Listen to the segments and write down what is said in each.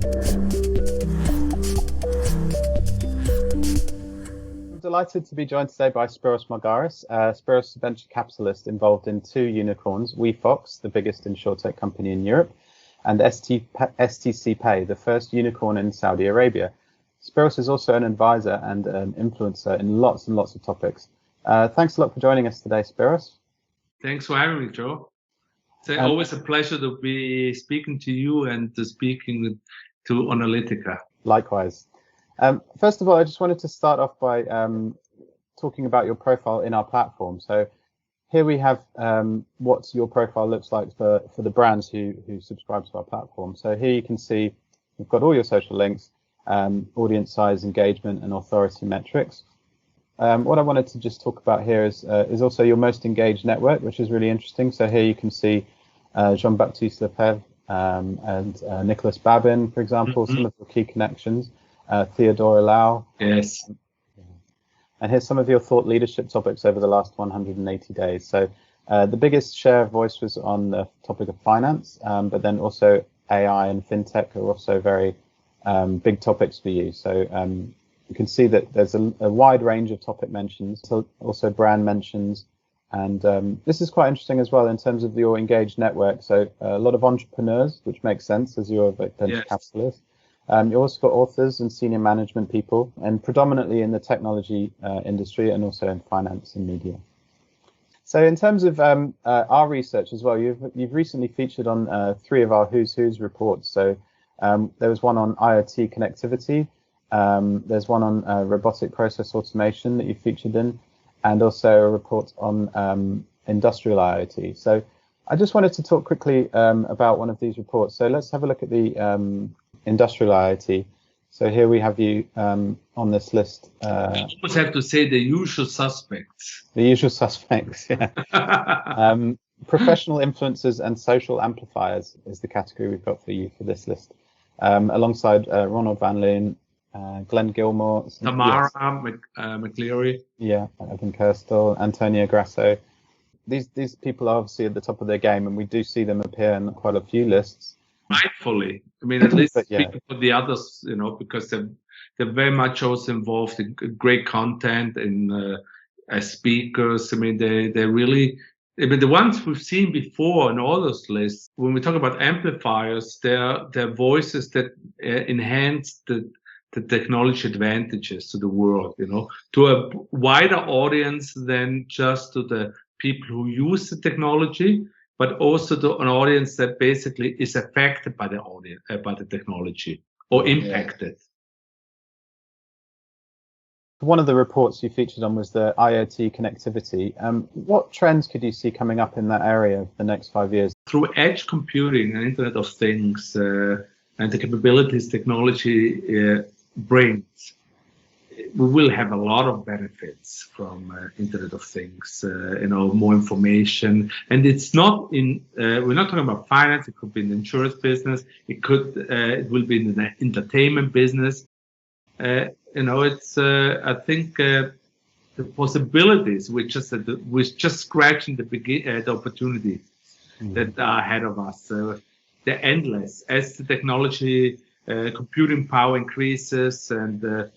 I'm delighted to be joined today by Spiros Margaris. Spiros is a venture capitalist involved in two unicorns, wefox, the biggest insurtech company in Europe, and STC Pay, the first unicorn in Saudi Arabia. Spiros is also an advisor and an influencer in lots and lots of topics. Thanks a lot for joining us today, Spiros. Thanks for having me, Joe. It's always a pleasure to be speaking to you and to speaking to Analytica. Likewise. First of all, I just wanted to start off by talking about your profile in our platform. So here we have what your profile looks like for the brands who subscribe to our platform. So here you can see we've got all your social links, audience size, engagement, and authority metrics. What I wanted to just talk about here is also your most engaged network, which is really interesting. So here you can see Jean-Baptiste Lefebvre and Nicholas Babin, for example, some of your key connections. Theodora Lau. Yes. And here's some of your thought leadership topics over the last 180 days. So the biggest share of voice was on the topic of finance, but then also AI and fintech are also very big topics for you. So you can see that there's a wide range of topic mentions, also brand mentions. And this is quite interesting as well in terms of your engaged network. So a lot of entrepreneurs, which makes sense as you're a venture capitalist. You also got authors and senior management people, and predominantly in the technology industry and also in finance and media. So in terms of our research as well, you've recently featured on 3 of our Who's Who's reports. So there was one on IoT connectivity, there's one on robotic process automation that you featured in, and also a report on industrial IoT. So I just wanted to talk quickly about one of these reports. So let's have a look at the industrial IoT. So here we have you on this list. I almost have to say the usual suspects. The usual suspects, yeah. Professional influencers and social amplifiers is the category we've got for you for this list. Alongside Ronald Van Leeuwen, Glenn Gilmore, Tamara McCleary. Yeah, Evan Kirstel, Antonio Grasso. These people are obviously at the top of their game, and we do see them appear in quite a few lists. Rightfully, I mean, at least speaking for the others, because they're very much also involved in great content and as speakers. I mean, they really. I mean, the ones we've seen before in all those lists. When we talk about amplifiers, they're voices that enhance the technology advantages to the world. To a wider audience than just to the people who use the technology, but also to an audience that basically is affected by the audience, by the technology or impacted. One of the reports you featured on was the IoT connectivity. What trends could you see coming up in that area for the next 5 years? Through edge computing and Internet of Things and the capabilities technology brings, we will have a lot of benefits from Internet of Things, more information. And it's not we're not talking about finance. It could be in the insurance business. It will be in the entertainment business. It's, I think the possibilities, we're just scratching the opportunities that are ahead of us. They're endless as the technology, computing power increases, and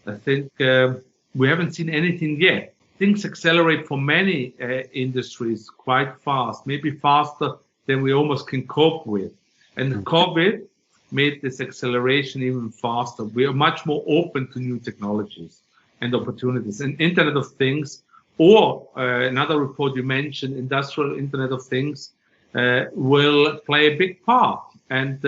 I think we haven't seen anything yet. Things accelerate for many industries quite fast, maybe faster than we almost can cope with. And COVID made this acceleration even faster. We are much more open to new technologies and opportunities. And Internet of Things, or another report you mentioned, Industrial Internet of Things, will play a big part. And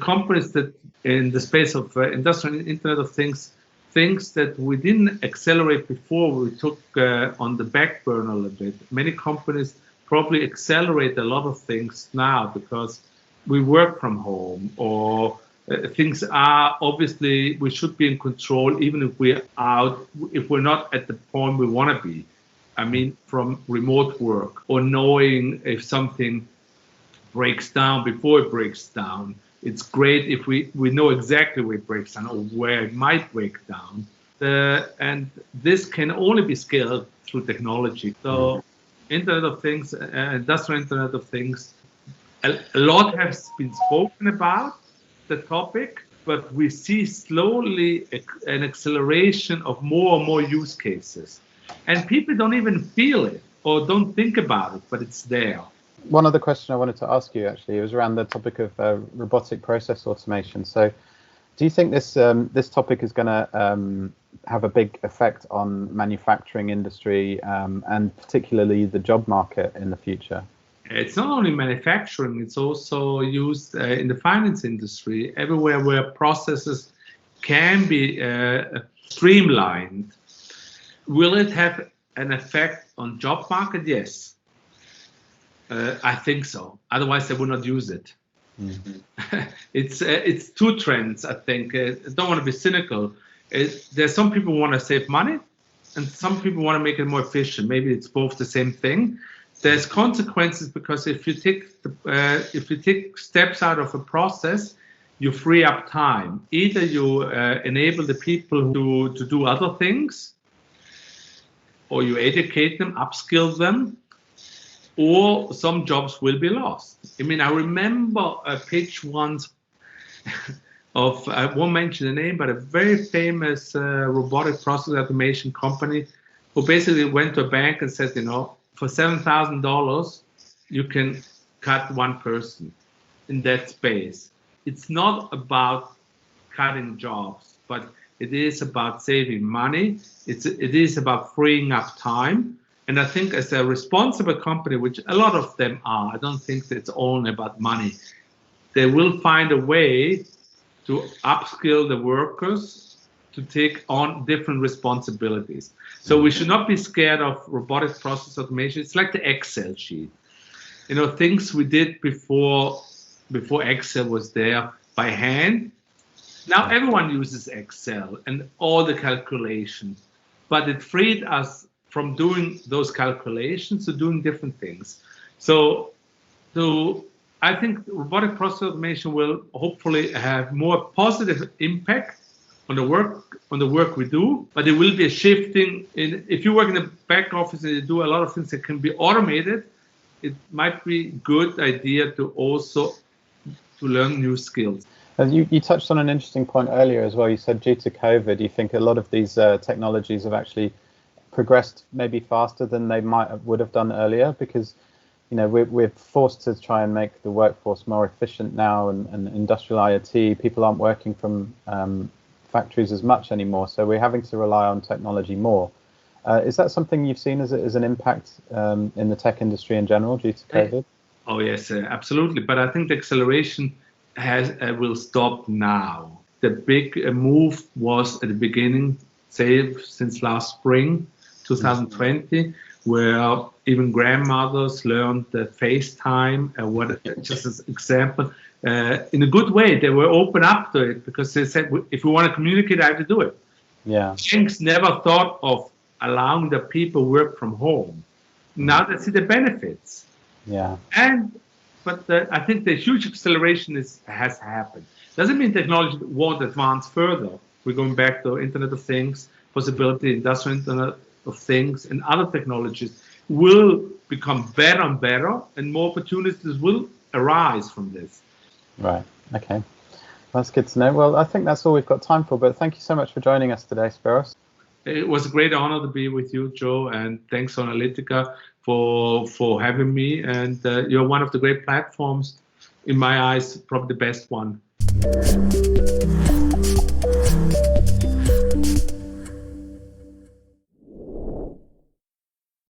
companies that in the space of industrial Internet of Things that we didn't accelerate before, we took on the back burner a little bit. Many companies probably accelerate a lot of things now because we work from home, or things are obviously, we should be in control even if we're not at the point we want to be. I mean, from remote work, or knowing if something breaks down before it breaks down. It's great if we know exactly where it breaks down or where it might break down. And this can only be scaled through technology. So Internet of Things, Industrial Internet of Things, a lot has been spoken about the topic, but we see slowly an acceleration of more and more use cases. And people don't even feel it or don't think about it, but it's there. One other question I wanted to ask you, actually, was around the topic of robotic process automation. So do you think this topic is going to have a big effect on manufacturing industry and particularly the job market in the future? It's not only manufacturing, it's also used in the finance industry, everywhere where processes can be streamlined. Will it have an effect on job market? Yes, I think so. Otherwise, they would not use it. Mm-hmm. It's two trends, I think. I don't want to be cynical. There's some people who want to save money, and some people want to make it more efficient. Maybe it's both the same thing. There's consequences because if you take steps out of a process, you free up time. Either you enable the people to do other things, or you educate them, upskill them, or some jobs will be lost. I mean, I remember a pitch once of, I won't mention the name, but a very famous robotic process automation company who basically went to a bank and said, for $7,000, you can cut one person in that space. It's not about cutting jobs, but it is about saving money. It is about freeing up time. And I think as a responsible company, which a lot of them are, I don't think that it's only about money. They will find a way to upskill the workers to take on different responsibilities. So we should not be scared of robotic process automation. It's like the Excel sheet. Things we did before Excel was there by hand. Now everyone uses Excel and all the calculations, but it freed us from doing those calculations to doing different things. So I think robotic process automation will hopefully have more positive impact on the work we do, but it will be a shifting. If you work in the back office and you do a lot of things that can be automated, it might be a good idea to also learn new skills. You touched on an interesting point earlier as well. You said due to COVID, you think a lot of these technologies have actually progressed maybe faster than they would have done earlier, because we're forced to try and make the workforce more efficient now, and industrial IoT, people aren't working from factories as much anymore, so we're having to rely on technology more. Is that something you've seen as an impact in the tech industry in general due to COVID? Oh yes, absolutely. But I think the acceleration will stop now. The big move was at the beginning, say since last spring, 2020, where even grandmothers learned FaceTime. Just as an example, in a good way, they were open up to it because they said, if we want to communicate, I have to do it. Yeah. Banks never thought of allowing the people work from home. Now they see the benefits. Yeah. But I think the huge acceleration has happened. Doesn't mean technology won't advance further. We're going back to Internet of Things, possibility, industrial Internet of Things, and other technologies will become better and better, and more opportunities will arise from this. Right. Okay. That's good to know. Well, I think that's all we've got time for, but thank you so much for joining us today, Spiros. It was a great honor to be with you, Joe, and thanks Analytica for having me. And you're one of the great platforms, in my eyes, probably the best one.